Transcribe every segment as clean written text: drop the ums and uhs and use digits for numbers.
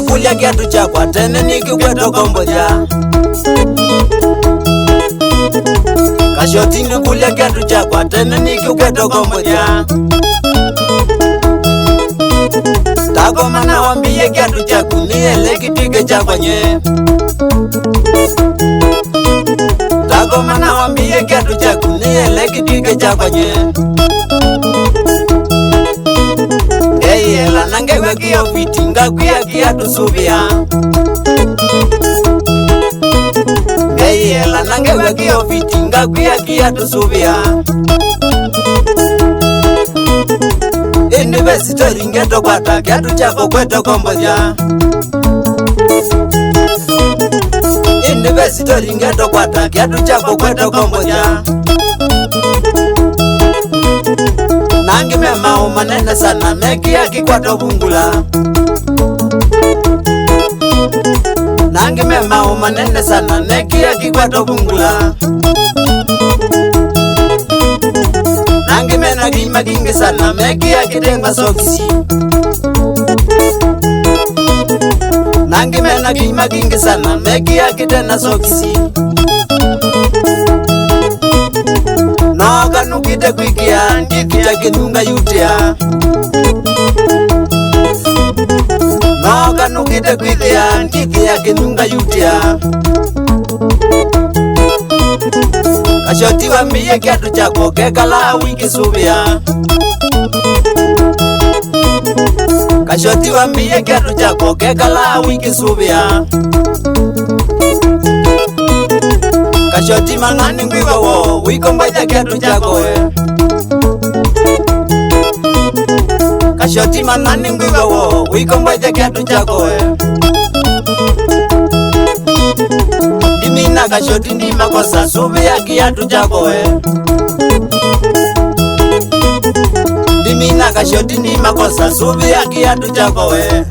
kulia kiatu chakwa tene nikikweto komboja. Kashotini kulia kiatu chakwa tene nikikweto komboja. Tagoma na wambie kiatu chaku niele kitwike chakwa nye. Tagoma na wambie kiatu chaku niele kitwike chakwa nye. Ngeyela nangewe kiyo fiti ngakuya kiatu subia. Ngeyela nangewe kiyo fiti ngakuya kiatu subia. University ngeto kwata kiatu chako kweto komboja. University ngeto kwata kiatu chako kweto komboja. Nangi mema umanene sana meki ya kikwato bungula. Nangi mema umanene sana meki ya kikwato bungula. Nangi mena gima gingi sana meki ya kidenga sokisi. Nangi mena gima gingi sana meki ya kidenga sokisi. Noga nukite kwikia ndikita kinunga yutia. Noga nukite kwikia ndikita kinunga yutia. Kashoti wambie kiatu chako kekala wiki subia. Kashoti wambie kiatu chako kekala wiki subia. Kashoti mangani ngwiwa wo wikomboja kiatu chako we. Kashoti mangani ngwiwa wo wikomboja kiatu chako we. Dimina kashoti ndi makosa subia kiatu chako we. Dimina kashoti ndi makosa subia kiatu chako we.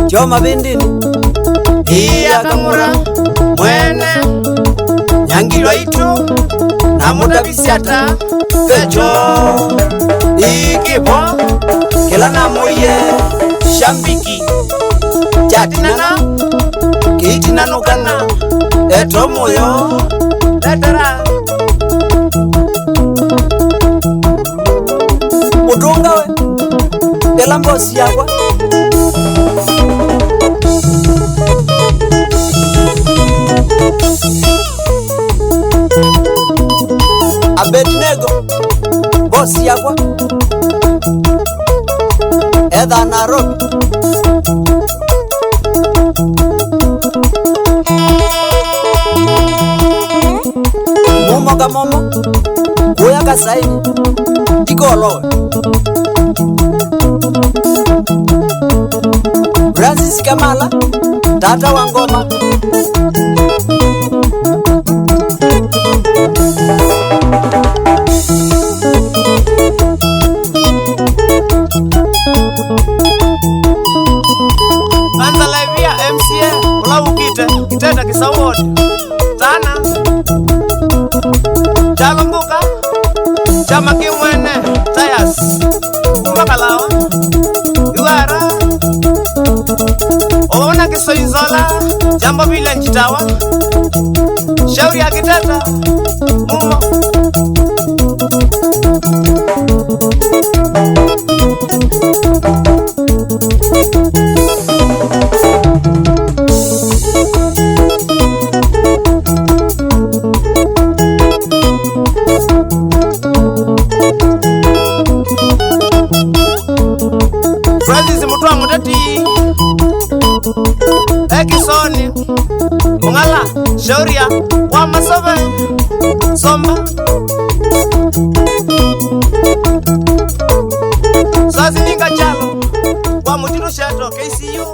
Choma bindini iya kamura mwene nyangilwa itu na muda bisiata pecho ikipo kila na moye shambiki chatinana kiitinano kana eto moyo letara udunga we kila mbosi yakwa. Abednego bosi yakwa Edha Nairobi. Momo ka momo Boya ka saini Tikolowe Francis Kamala Tata Wangoma. Anza live ya MCA Ulau Kitenda Kisawodi Tana Chalambuka Chama Kimwene Tayas Makalawa Yuara Ona Kisoinzola Jambo Bila Njitawa Shauri ya Kiteta Mumo Francis Mutua Mutati Ekisoni Mungala Shauria Wa Masove Somba Sazi Ninga Chalo Wa Mutiru Shato KCU